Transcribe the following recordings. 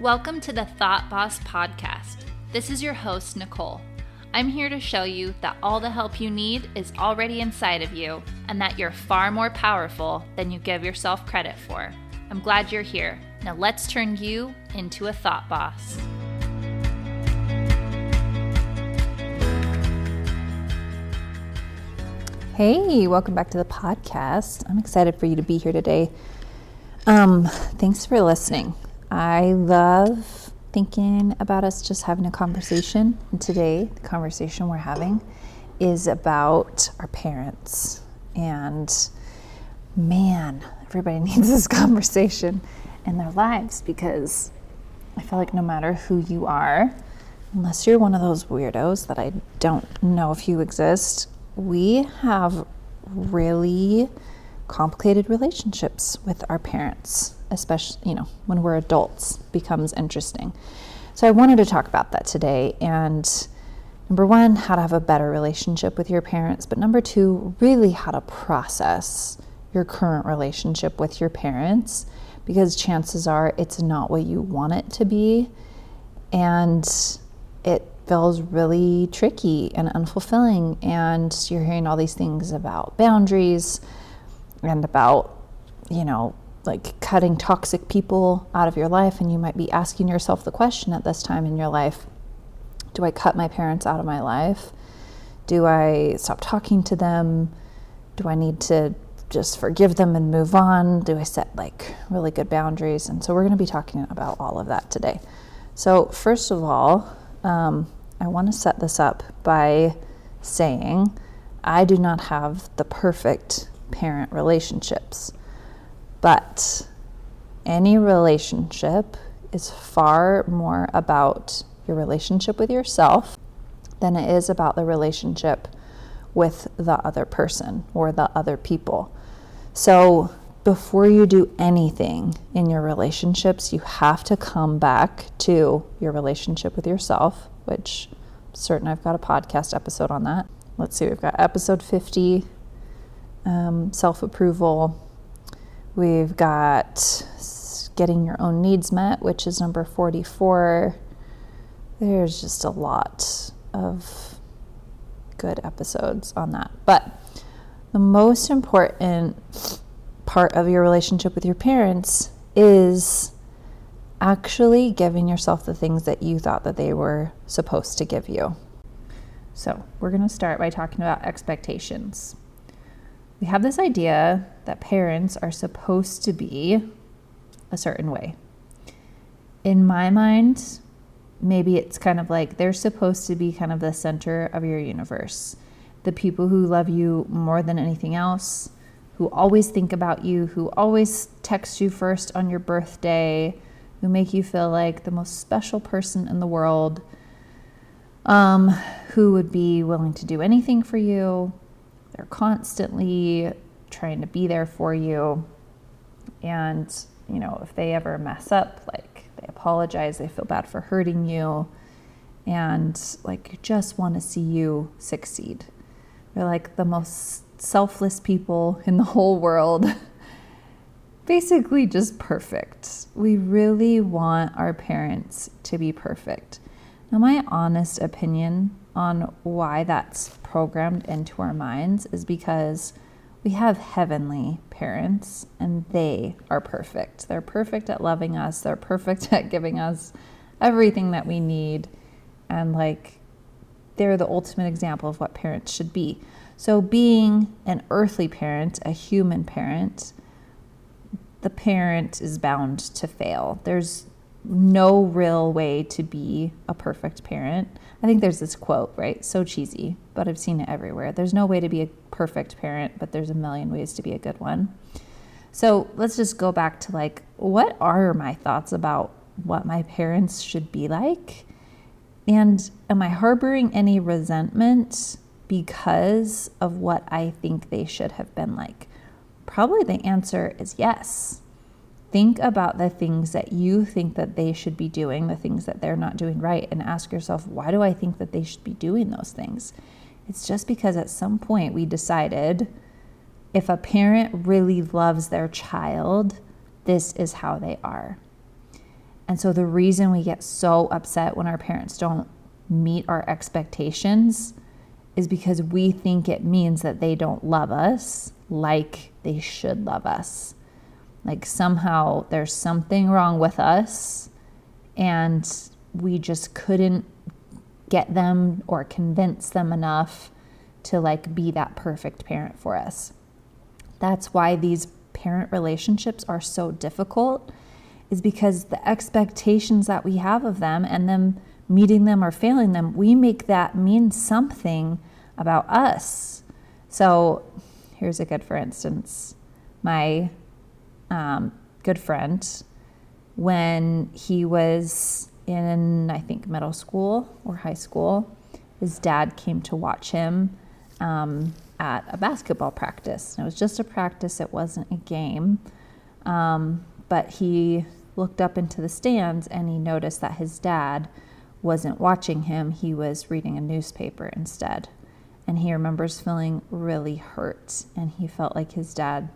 Welcome to the Thought Boss Podcast. This is your host, Nicole. I'm here to show you that all the help you need is already inside of you and that you're far more powerful than you give yourself credit for. I'm glad you're here. Now let's turn you into a thought boss. Hey, welcome back to the podcast. I'm excited for you to be here today. Thanks for listening. I love thinking about us just having a conversation. And today, the conversation we're having is about our parents. And man, everybody needs this conversation in their lives because I feel like no matter who you are, unless you're one of those weirdos that I don't know if you exist, we have really complicated relationships with our parents, especially, when we're adults, becomes interesting. So I wanted to talk about that today. And number one, how to have a better relationship with your parents. But number two, really how to process your current relationship with your parents, because chances are it's not what you want it to be. And it feels really tricky and unfulfilling. And you're hearing all these things about boundaries and about, like cutting toxic people out of your life. And you might be asking yourself the question at this time in your life, do I cut my parents out of my life? Do I stop talking to them? Do I need to just forgive them and move on? Do I set really good boundaries? And so we're going to be talking about all of that today. So first of all, I want to set this up by saying I do not have the perfect parent relationships, but any relationship is far more about your relationship with yourself than it is about the relationship with the other person or the other people. So before you do anything in your relationships, you have to come back to your relationship with yourself, which I'm certain I've got a podcast episode on that. Let's see, we've got episode 50, self-approval. We've got getting your own needs met, which is number 44. There's just a lot of good episodes on that. But the most important part of your relationship with your parents is actually giving yourself the things that you thought that they were supposed to give you. So we're going to start by talking about expectations. We have this idea that parents are supposed to be a certain way. In my mind, maybe it's kind of like they're supposed to be kind of the center of your universe. The people who love you more than anything else, who always think about you, who always text you first on your birthday, who make you feel like the most special person in the world, who would be willing to do anything for you. They're constantly trying to be there for you. And, if they ever mess up, they apologize, they feel bad for hurting you, and just want to see you succeed. They're like the most selfless people in the whole world. Basically just perfect. We really want our parents to be perfect. Now, my honest opinion on why that's programmed into our minds is because we have heavenly parents and they are perfect. They're perfect at loving us. They're perfect at giving us everything that we need. And they're the ultimate example of what parents should be. So being an earthly parent, a human parent, the parent is bound to fail. There's no real way to be a perfect parent. I think there's this quote, right? So cheesy, but I've seen it everywhere. There's no way to be a perfect parent, but there's a million ways to be a good one. So let's just go back to what are my thoughts about what my parents should be like? And am I harboring any resentment because of what I think they should have been like? Probably the answer is yes. Think about the things that you think that they should be doing, the things that they're not doing right, and ask yourself, why do I think that they should be doing those things? It's just because at some point we decided if a parent really loves their child, this is how they are. And so the reason we get so upset when our parents don't meet our expectations is because we think it means that they don't love us like they should love us. Like somehow there's something wrong with us and we just couldn't get them or convince them enough to like be that perfect parent for us. That's why these parent relationships are so difficult, is because the expectations that we have of them and them meeting them or failing them, we make that mean something about us. So here's a good, for instance, my good friend, when he was in, I think, middle school or high school, his dad came to watch him at a basketball practice. And it was just a practice, it wasn't a game. But he looked up into the stands and he noticed that his dad wasn't watching him. He was reading a newspaper instead. And he remembers feeling really hurt. And he felt like his dad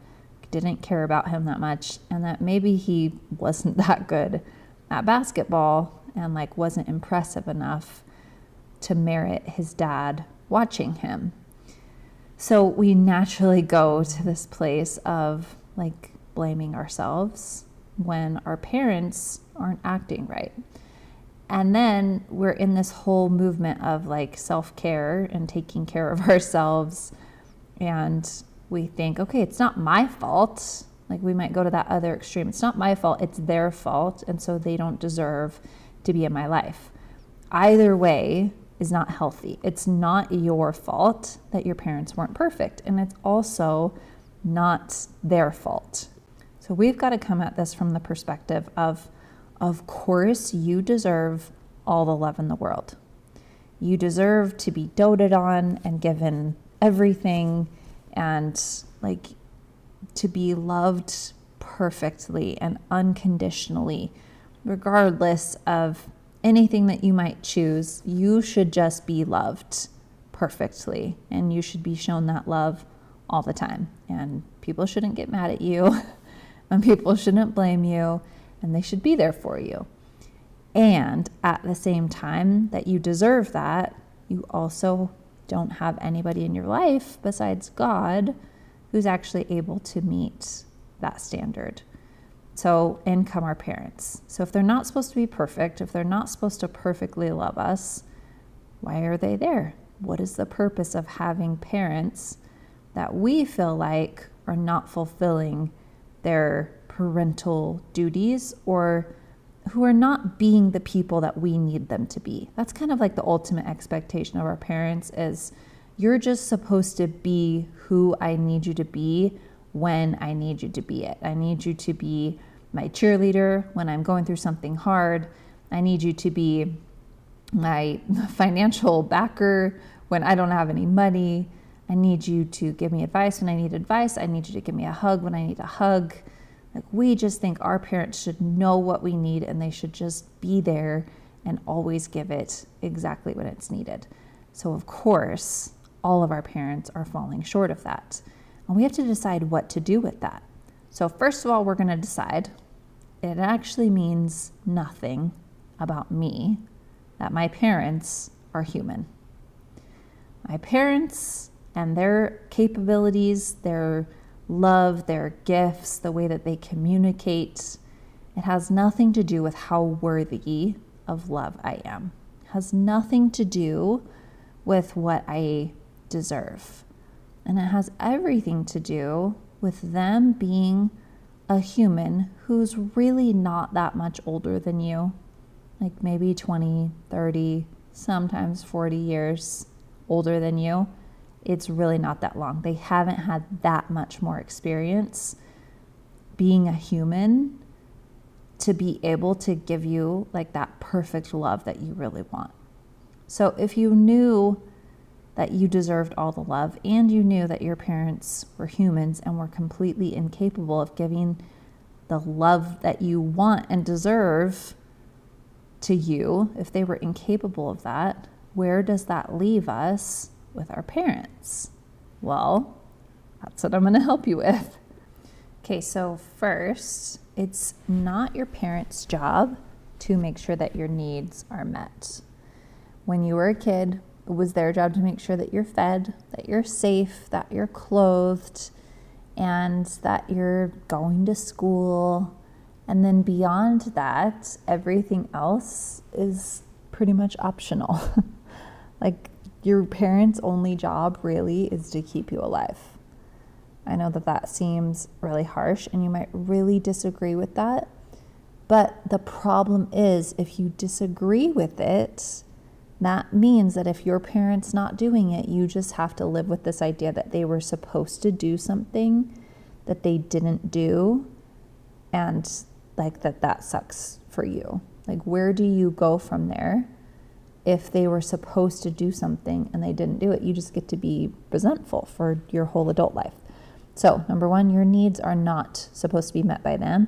didn't care about him that much, and that maybe he wasn't that good at basketball and like wasn't impressive enough to merit his dad watching him. So we naturally go to this place of like blaming ourselves when our parents aren't acting right. And then we're in this whole movement of like self-care and taking care of ourselves, and we think, okay, it's not my fault. Like we might go to that other extreme. It's not my fault, it's their fault. And so they don't deserve to be in my life. Either way is not healthy. It's not your fault that your parents weren't perfect. And it's also not their fault. So we've got to come at this from the perspective of course, you deserve all the love in the world. You deserve to be doted on and given everything, and like to be loved perfectly and unconditionally, regardless of anything that you might choose. You should just be loved perfectly, and you should be shown that love all the time. And people shouldn't get mad at you, and people shouldn't blame you, and they should be there for you. And at the same time that you deserve that, you also don't have anybody in your life besides God who's actually able to meet that standard. So in come our parents. So if they're not supposed to be perfect, if they're not supposed to perfectly love us, why are they there? What is the purpose of having parents that we feel like are not fulfilling their parental duties, or who are not being the people that we need them to be? That's kind of like the ultimate expectation of our parents, is you're just supposed to be who I need you to be when I need you to be it. I need you to be my cheerleader when I'm going through something hard. I need you to be my financial backer when I don't have any money. I need you to give me advice when I need advice. I need you to give me a hug when I need a hug. Like, we just think our parents should know what we need, and they should just be there and always give it exactly when it's needed. So of course, all of our parents are falling short of that. And we have to decide what to do with that. So first of all, we're going to decide it actually means nothing about me that my parents are human. My parents and their capabilities, their love, their gifts, the way that they communicate, it has nothing to do with how worthy of love I am. It has nothing to do with what I deserve. And it has everything to do with them being a human who's really not that much older than you, like maybe 20, 30, sometimes 40 years older than you. It's really not that long. They haven't had that much more experience being a human to be able to give you like that perfect love that you really want. So if you knew that you deserved all the love, and you knew that your parents were humans and were completely incapable of giving the love that you want and deserve to you, if they were incapable of that, where does that leave us with our parents? Well, that's what I'm going to help you with. Okay, so first, it's not your parents' job to make sure that your needs are met. When you were a kid, it was their job to make sure that you're fed, that you're safe, that you're clothed, and that you're going to school. And then beyond that, everything else is pretty much optional. Like, your parents' only job really is to keep you alive. I know that that seems really harsh and you might really disagree with that. But the problem is, if you disagree with it, that means that if your parent's not doing it, you just have to live with this idea that they were supposed to do something that they didn't do, and like that sucks for you. Like, where do you go from there? If they were supposed to do something and they didn't do it, you just get to be resentful for your whole adult life. So, number one, your needs are not supposed to be met by them.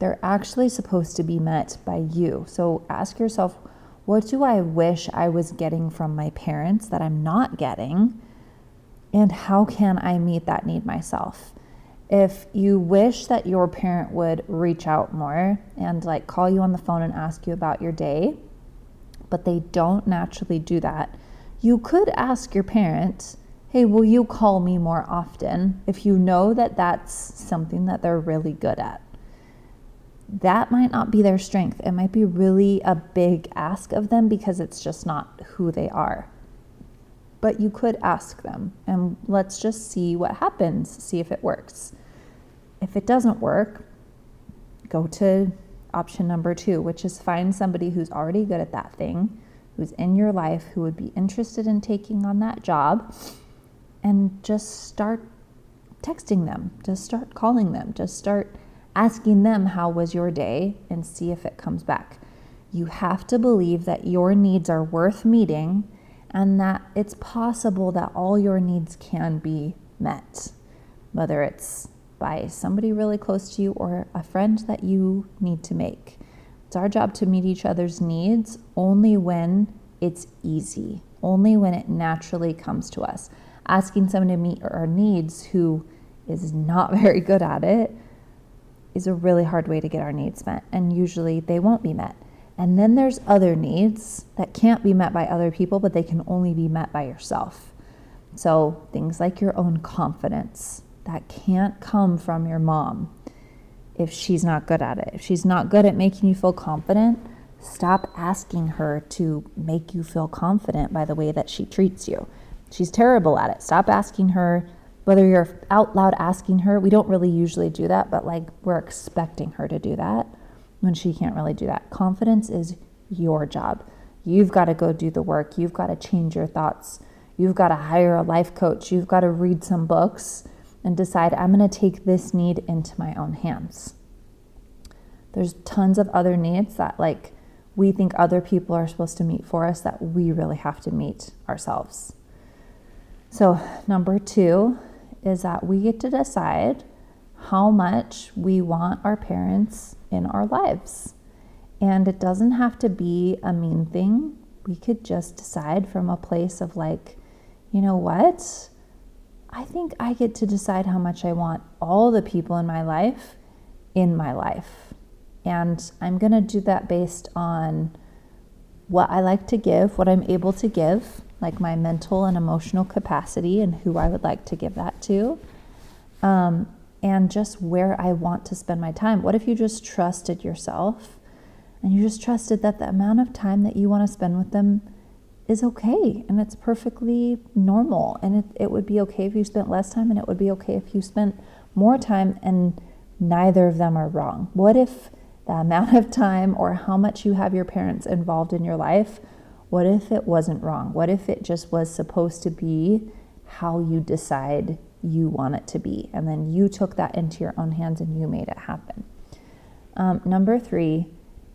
They're actually supposed to be met by you. So ask yourself, what do I wish I was getting from my parents that I'm not getting? And how can I meet that need myself? If you wish that your parent would reach out more and like call you on the phone and ask you about your day, but they don't naturally do that, you could ask your parent, hey, will you call me more often? If you know that that's something that they're really good at. That might not be their strength. It might be really a big ask of them because it's just not who they are. But you could ask them, and let's just see what happens, see if it works. If it doesn't work, go to option number 2, which is find somebody who's already good at that thing, who's in your life, who would be interested in taking on that job, and just start texting them, just start calling them, just start asking them how was your day and see if it comes back. You have to believe that your needs are worth meeting and that it's possible that all your needs can be met, whether it's by somebody really close to you or a friend that you need to make. It's our job to meet each other's needs only when it's easy, only when it naturally comes to us. Asking someone to meet our needs who is not very good at it is a really hard way to get our needs met, and usually they won't be met. And then there's other needs that can't be met by other people, but they can only be met by yourself. So things like your own confidence, that can't come from your mom if she's not good at it. If she's not good at making you feel confident, stop asking her to make you feel confident by the way that she treats you. She's terrible at it. Stop asking her. Whether you're out loud asking her, we don't really usually do that, but like we're expecting her to do that when she can't really do that. Confidence is your job. You've got to go do the work. You've got to change your thoughts. You've got to hire a life coach. You've got to read some books and decide, I'm going to take this need into my own hands. There's tons of other needs that like we think other people are supposed to meet for us that we really have to meet ourselves. So number 2 is that we get to decide how much we want our parents in our lives. And it doesn't have to be a mean thing. We could just decide from a place of like, you know what? I think I get to decide how much I want all the people in my life. And I'm going to do that based on what I like to give, what I'm able to give, like my mental and emotional capacity and who I would like to give that to, and just where I want to spend my time. What if you just trusted yourself and you just trusted that the amount of time that you want to spend with them is okay and it's perfectly normal, and it would be okay if you spent less time and it would be okay if you spent more time, and neither of them are wrong. What if the amount of time or how much you have your parents involved in your life, what if it wasn't wrong? What if it just was supposed to be how you decide you want it to be? And then you took that into your own hands and you made it happen. Number 3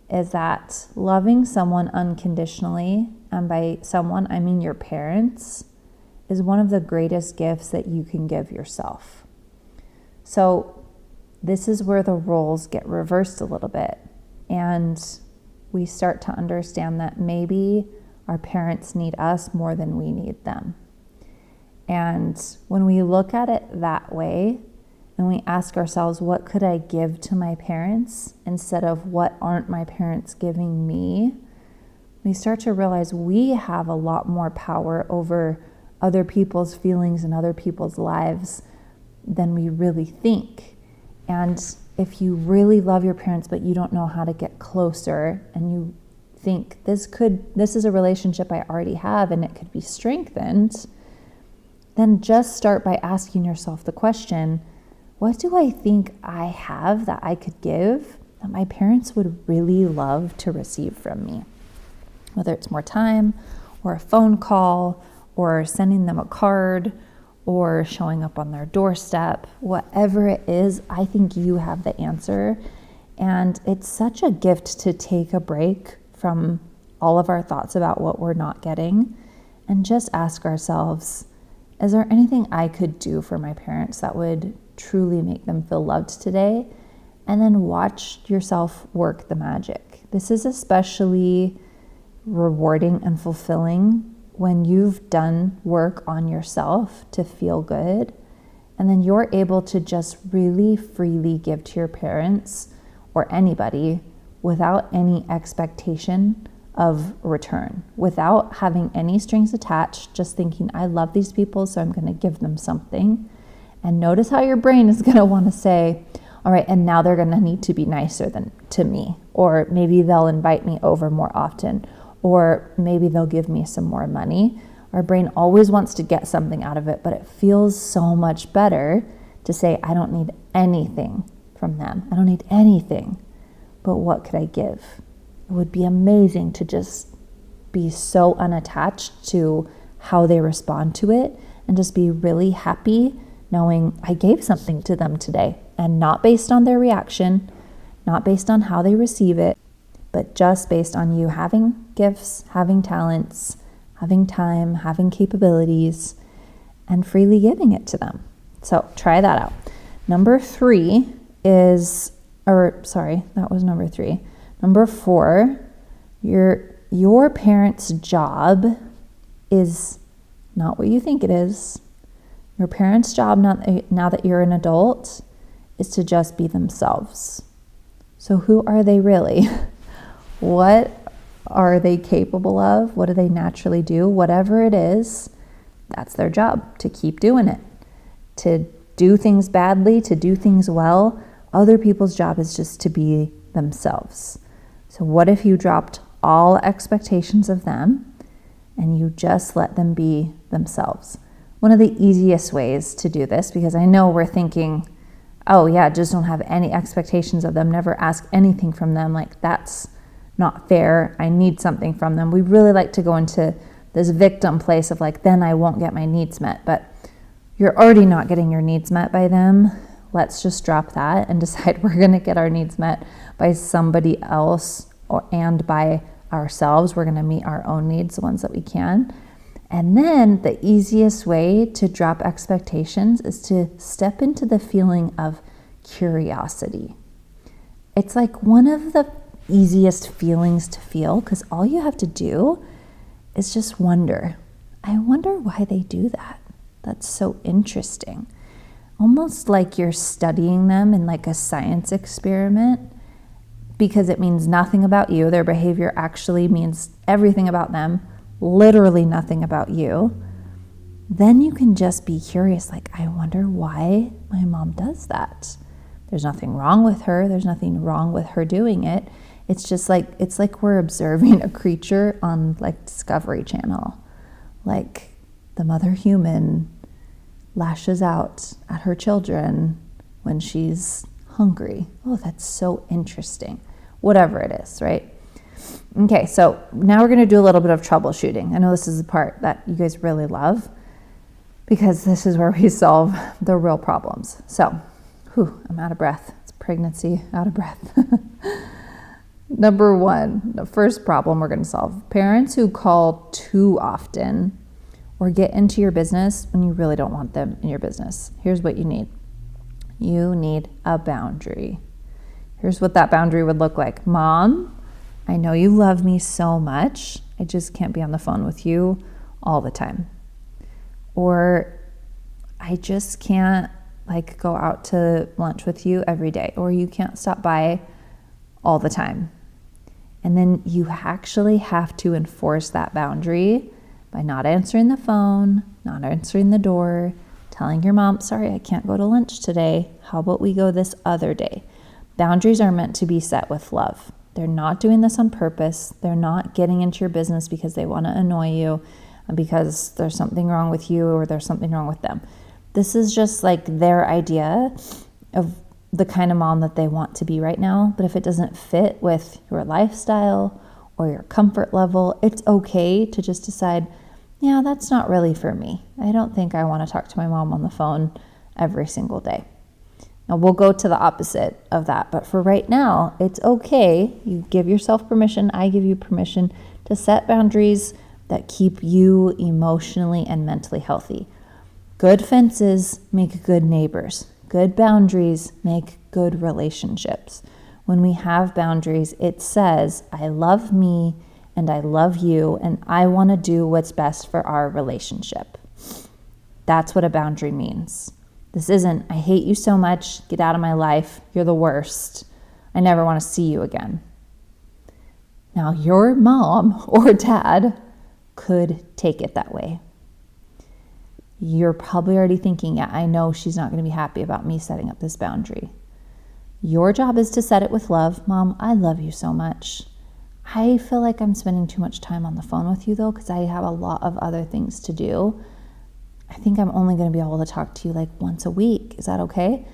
is that loving someone unconditionally, and by someone, I mean your parents, is one of the greatest gifts that you can give yourself. So this is where the roles get reversed a little bit. And we start to understand that maybe our parents need us more than we need them. And when we look at it that way, and we ask ourselves, what could I give to my parents instead of what aren't my parents giving me, we start to realize we have a lot more power over other people's feelings and other people's lives than we really think. And if you really love your parents, but you don't know how to get closer, and you think this is a relationship I already have and it could be strengthened, then just start by asking yourself the question, what do I think I have that I could give that my parents would really love to receive from me? Whether it's more time or a phone call or sending them a card or showing up on their doorstep, whatever it is, I think you have the answer. And it's such a gift to take a break from all of our thoughts about what we're not getting and just ask ourselves, is there anything I could do for my parents that would truly make them feel loved today? And then watch yourself work the magic. This is especially rewarding and fulfilling when you've done work on yourself to feel good, and then you're able to just really freely give to your parents or anybody without any expectation of return, without having any strings attached, just thinking, I love these people, so I'm going to give them something. And notice how your brain is going to want to say, all right, and now they're going to need to be nicer to me, or maybe they'll invite me over more often, or maybe they'll give me some more money. Our brain always wants to get something out of it, but it feels so much better to say, I don't need anything from them. I don't need anything, but what could I give? It would be amazing to just be so unattached to how they respond to it and just be really happy knowing I gave something to them today, and not based on their reaction, not based on how they receive it, but just based on you having gifts, having talents, having time, having capabilities, and freely giving it to them. So try that out. Number 4, your parents' job is not what you think it is. Your parents' job, now that you're an adult, is to just be themselves. So who are they really? What are they capable of? What do they naturally do? Whatever it is, that's their job, to keep doing it. To do things badly, to do things well. Other people's job is just to be themselves. So what if you dropped all expectations of them and you just let them be themselves? One of the easiest ways to do this, because I know we're thinking, oh yeah, just don't have any expectations of them, never ask anything from them, like that's not fair, I need something from them. We really like to go into this victim place of like, then I won't get my needs met, but you're already not getting your needs met by them. Let's just drop that and decide we're going to get our needs met by somebody else and by ourselves. We're going to meet our own needs, the ones that we can. And then the easiest way to drop expectations is to step into the feeling of curiosity. It's like one of the easiest feelings to feel, because all you have to do is just wonder. I wonder why they do that. That's so interesting. Almost like you're studying them in like a science experiment, because it means nothing about you. Their behavior actually means everything about them, literally nothing about you. Then you can just be curious, like, I wonder why my mom does that. There's nothing wrong with her. There's nothing wrong with her doing it. It's just like, it's like we're observing a creature on like Discovery Channel. Like the mother human lashes out at her children when she's hungry. Oh, that's so interesting. Whatever it is, right? Okay, so now we're going to do a little bit of troubleshooting. I know this is the part that you guys really love, because this is where we solve the real problems. So, I'm out of breath. It's pregnancy, out of breath. Number 1, the first problem we're going to solve. Parents who call too often or get into your business when you really don't want them in your business. Here's what you need. You need a boundary. Here's what that boundary would look like. Mom, I know you love me so much. I just can't be on the phone with you all the time. Or I just can't like go out to lunch with you every day, or you can't stop by all the time. And then you actually have to enforce that boundary by not answering the phone, not answering the door, telling your mom, sorry, I can't go to lunch today. How about we go this other day? Boundaries are meant to be set with love. They're not doing this on purpose. They're not getting into your business because they want to annoy you and because there's something wrong with you or there's something wrong with them. This is just like their idea of the kind of mom that they want to be right now. But if it doesn't fit with your lifestyle or your comfort level, it's okay to just decide, yeah, that's not really for me. I don't think I want to talk to my mom on the phone every single day. Now we'll go to the opposite of that. But for right now, it's okay. You give yourself permission. I give you permission to set boundaries that keep you emotionally and mentally healthy. Good fences make good neighbors. Good boundaries make good relationships. When we have boundaries, it says, I love me and I love you and I want to do what's best for our relationship. That's what a boundary means. This isn't, I hate you so much, get out of my life, you're the worst, I never want to see you again. Now, your mom or dad could take it that way. You're probably already thinking, yeah, I know she's not going to be happy about me setting up this boundary. Your job is to set it with love. Mom, I love you so much. I feel like I'm spending too much time on the phone with you though, because I have a lot of other things to do. I think I'm only going to be able to talk to you like once a week. Is that okay?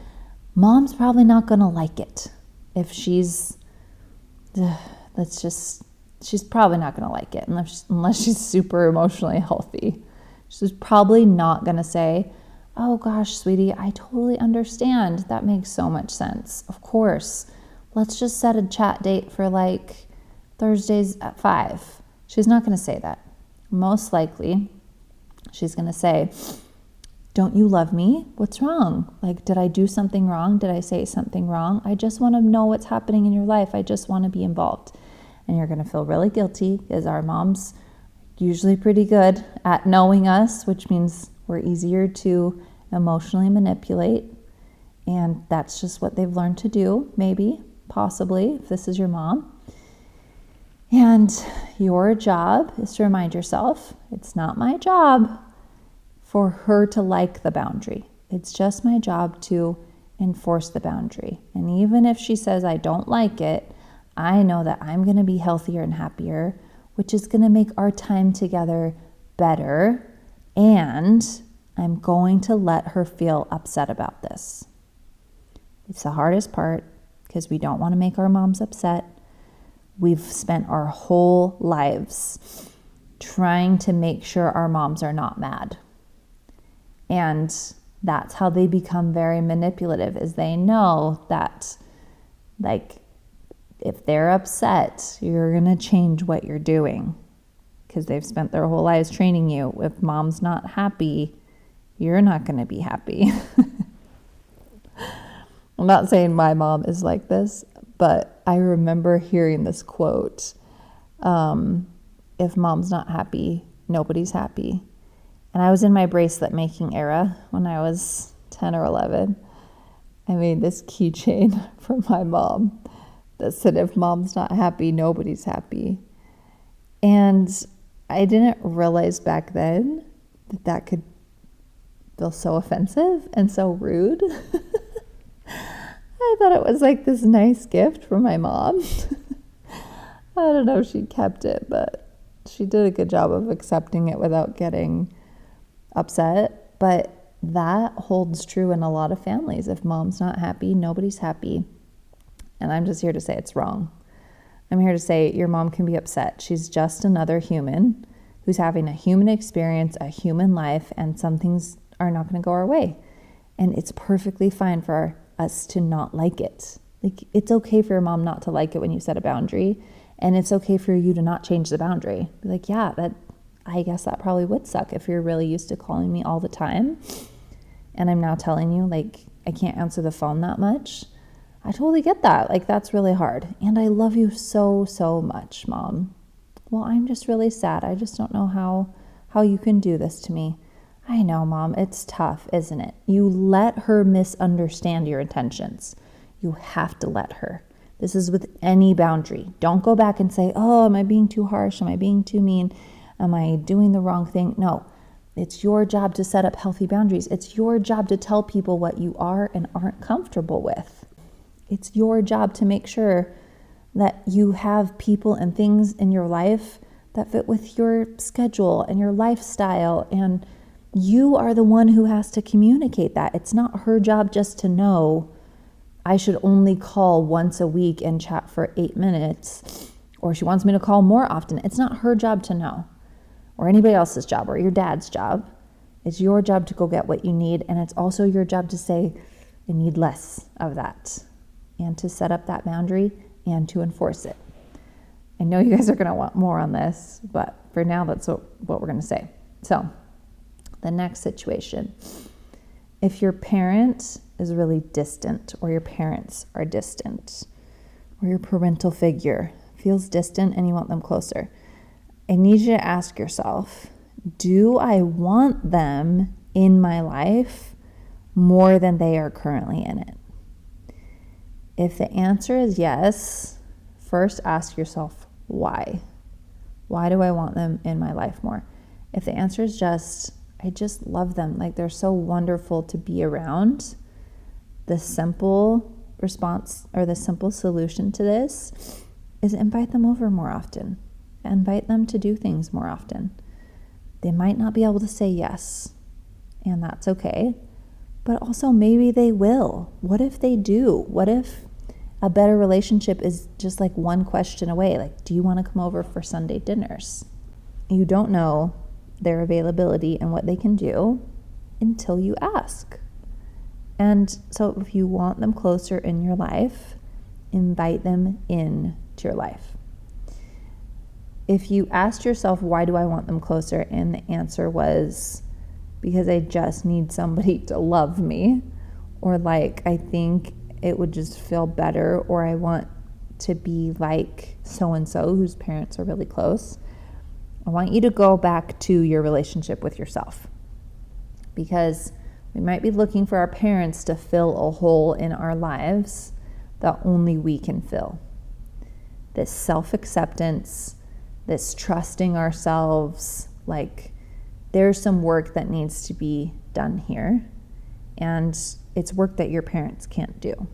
Mom's probably not going to like it. If she's probably not going to like it unless she's super emotionally healthy. She's probably not going to say, oh gosh, sweetie, I totally understand. That makes so much sense. Of course. Let's just set a chat date for like Thursdays at 5. She's not going to say that. Most likely, she's going to say, don't you love me? What's wrong? Like, did I do something wrong? Did I say something wrong? I just want to know what's happening in your life. I just want to be involved. And you're going to feel really guilty because our moms usually pretty good at knowing us, which means we're easier to emotionally manipulate. And that's just what they've learned to do, maybe, possibly, if this is your mom. And your job is to remind yourself, it's not my job for her to like the boundary. It's just my job to enforce the boundary. And even if she says I don't like it, I know that I'm going to be healthier and happier, which is going to make our time together better. And I'm going to let her feel upset about this. It's the hardest part because we don't want to make our moms upset. We've spent our whole lives trying to make sure our moms are not mad. And that's how they become very manipulative, is they know that, like, if they're upset, you're going to change what you're doing because they've spent their whole lives training you. If mom's not happy, you're not going to be happy. I'm not saying my mom is like this, but I remember hearing this quote, if mom's not happy, nobody's happy. And I was in my bracelet making era when I was 10 or 11. I made this keychain for my mom that said, if mom's not happy, nobody's happy. And I didn't realize back then that that could feel so offensive and so rude. I thought it was like this nice gift from my mom. I don't know if she kept it, but she did a good job of accepting it without getting upset. But that holds true in a lot of families. If mom's not happy, nobody's happy. And I'm just here to say it's wrong. I'm here to say your mom can be upset. She's just another human who's having a human experience, a human life, and some things are not going to go our way. And it's perfectly fine for us to not like it. Like, it's okay for your mom not to like it when you set a boundary, and it's okay for you to not change the boundary. Be like, yeah, I guess that probably would suck if you're really used to calling me all the time, and I'm now telling you, like, I can't answer the phone that much. I totally get that. Like, that's really hard. And I love you so, so much, Mom. Well, I'm just really sad. I just don't know how you can do this to me. I know, Mom, it's tough, isn't it? You let her misunderstand your intentions. You have to let her. This is with any boundary. Don't go back and say, oh, am I being too harsh? Am I being too mean? Am I doing the wrong thing? No, it's your job to set up healthy boundaries. It's your job to tell people what you are and aren't comfortable with. It's your job to make sure that you have people and things in your life that fit with your schedule and your lifestyle, and you are the one who has to communicate that. It's not her job just to know I should only call once a week and chat for 8 minutes, or she wants me to call more often. It's not her job to know, or anybody else's job, or your dad's job. It's your job to go get what you need, and it's also your job to say, I need less of that, and to set up that boundary and to enforce it. I know you guys are going to want more on this, but for now, that's what we're going to say. So, the next situation. If your parent is really distant, or your parents are distant, or your parental figure feels distant and you want them closer, I need you to ask yourself, do I want them in my life more than they are currently in it? If the answer is yes, first ask yourself, why? Why do I want them in my life more? If the answer is I just love them, like they're so wonderful to be around, the simple response or the simple solution to this is invite them over more often. Invite them to do things more often. They might not be able to say yes, and that's okay, but also maybe they will. What if they do? What if a better relationship is just like one question away? Like, do you want to come over for Sunday dinners? You don't know their availability and what they can do until you ask. And so if you want them closer in your life, invite them into your life. If you asked yourself, why do I want them closer? And the answer was, because I just need somebody to love me, or like, I think it would just feel better, or I want to be like so-and-so whose parents are really close. I want you to go back to your relationship with yourself, because we might be looking for our parents to fill a hole in our lives that only we can fill. This self-acceptance, this trusting ourselves, like there's some work that needs to be done here, and it's work that your parents can't do.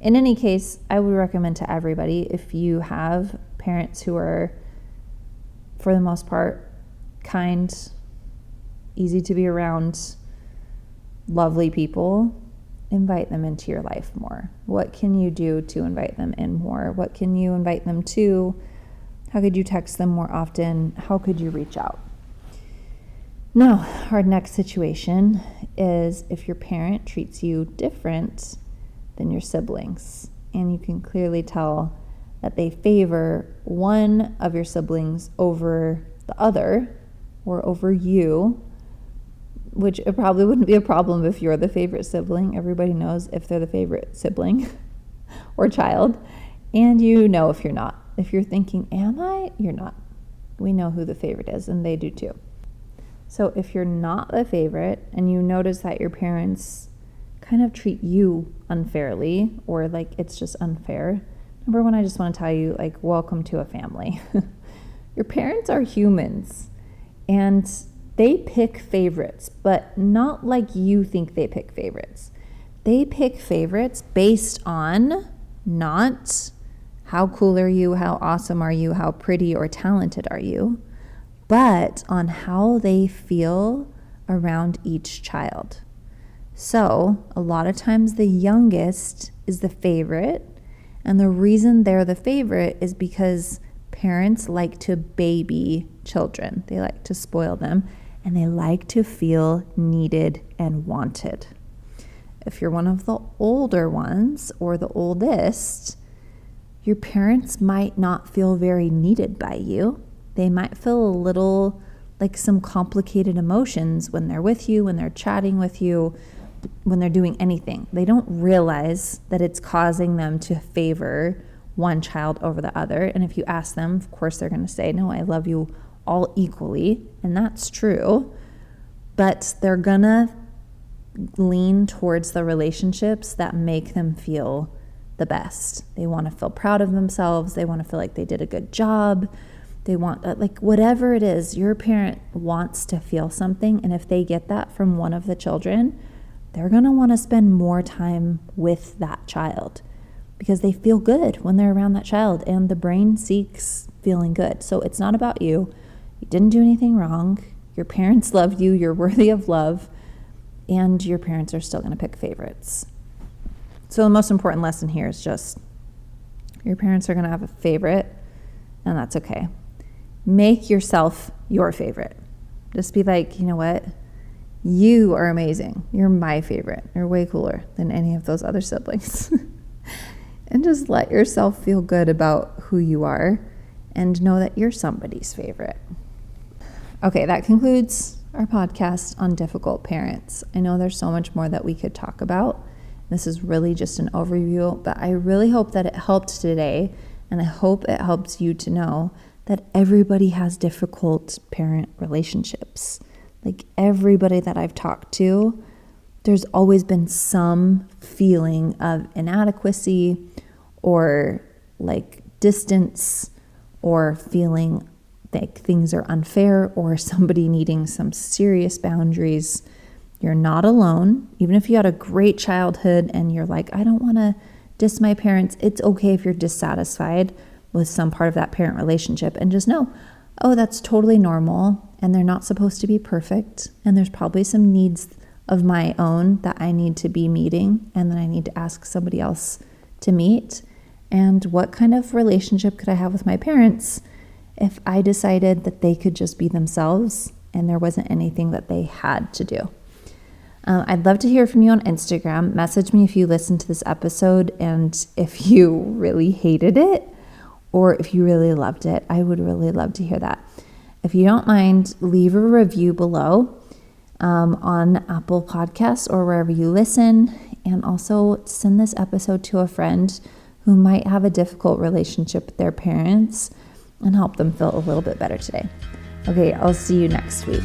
In any case, I would recommend to everybody, if you have parents who are, for the most part, kind, easy to be around, lovely people, invite them into your life more. What can you do to invite them in more? What can you invite them to? How could you text them more often? How could you reach out? Now, our next situation is if your parent treats you different than your siblings, and you can clearly tell that they favor one of your siblings over the other, or over you, which it probably wouldn't be a problem if you're the favorite sibling. Everybody knows if they're the favorite sibling or child, and you know if you're not. If you're thinking, am I? You're not. We know who the favorite is, and they do too. So if you're not the favorite and you notice that your parents kind of treat you unfairly, or like it's just unfair, number one, I just want to tell you, like, welcome to a family. Your parents are humans, and they pick favorites, but not like you think they pick favorites. They pick favorites based on not how cool are you, how awesome are you, how pretty or talented are you, but on how they feel around each child. So a lot of times the youngest is the favorite, and the reason they're the favorite is because parents like to baby children. They like to spoil them, and they like to feel needed and wanted. If you're one of the older ones or the oldest, your parents might not feel very needed by you. They might feel a little like some complicated emotions when they're with you, when they're chatting with you, when they're doing anything. They don't realize that it's causing them to favor one child over the other. And if you ask them, of course, they're going to say, no, I love you all equally. And that's true. but they're gonna lean towards the relationships that make them feel the best. They want to feel proud of themselves. They want to feel like they did a good job. They want, like, whatever it is, your parent wants to feel something. And if they get that from one of the children, they're going to want to spend more time with that child because they feel good when they're around that child, and the brain seeks feeling good. So it's not about you. You didn't do anything wrong. Your parents love you. You're worthy of love. And your parents are still going to pick favorites. So the most important lesson here is just your parents are going to have a favorite, and that's okay. Make yourself your favorite. Just be like, you know what? You are amazing. You're my favorite. You're way cooler than any of those other siblings. And just let yourself feel good about who you are and know that you're somebody's favorite. Okay, that concludes our podcast on difficult parents. I know there's so much more that we could talk about. This is really just an overview, but I really hope that it helped today, and I hope it helps you to know that everybody has difficult parent relationships. Like, everybody that I've talked to, there's always been some feeling of inadequacy or like distance, or feeling like things are unfair, or somebody needing some serious boundaries. You're not alone. Even if you had a great childhood and you're like, I don't want to diss my parents, it's okay if you're dissatisfied with some part of that parent relationship, and just know, oh, that's totally normal, and they're not supposed to be perfect, and there's probably some needs of my own that I need to be meeting, and then I need to ask somebody else to meet. And what kind of relationship could I have with my parents if I decided that they could just be themselves and there wasn't anything that they had to do? I'd love to hear from you on Instagram. Message me if you listened to this episode and if you really hated it or if you really loved it. I would really love to hear that. If you don't mind, leave a review below on Apple Podcasts or wherever you listen. And also send this episode to a friend who might have a difficult relationship with their parents and help them feel a little bit better today. Okay, I'll see you next week.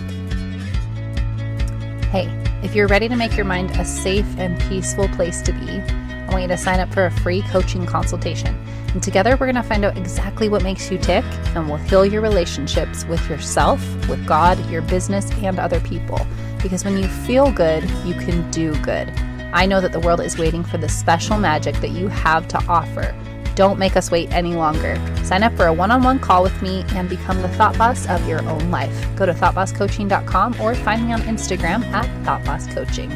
Hey, if you're ready to make your mind a safe and peaceful place to be, I want you to sign up for a free coaching consultation. And together we're going to find out exactly what makes you tick, and we'll heal your relationships with yourself, with God, your business, and other people. Because when you feel good, you can do good. I know that the world is waiting for the special magic that you have to offer. Don't make us wait any longer. Sign up for a one-on-one call with me and become the thought boss of your own life. Go to thoughtbosscoaching.com or find me on Instagram at thoughtbosscoaching.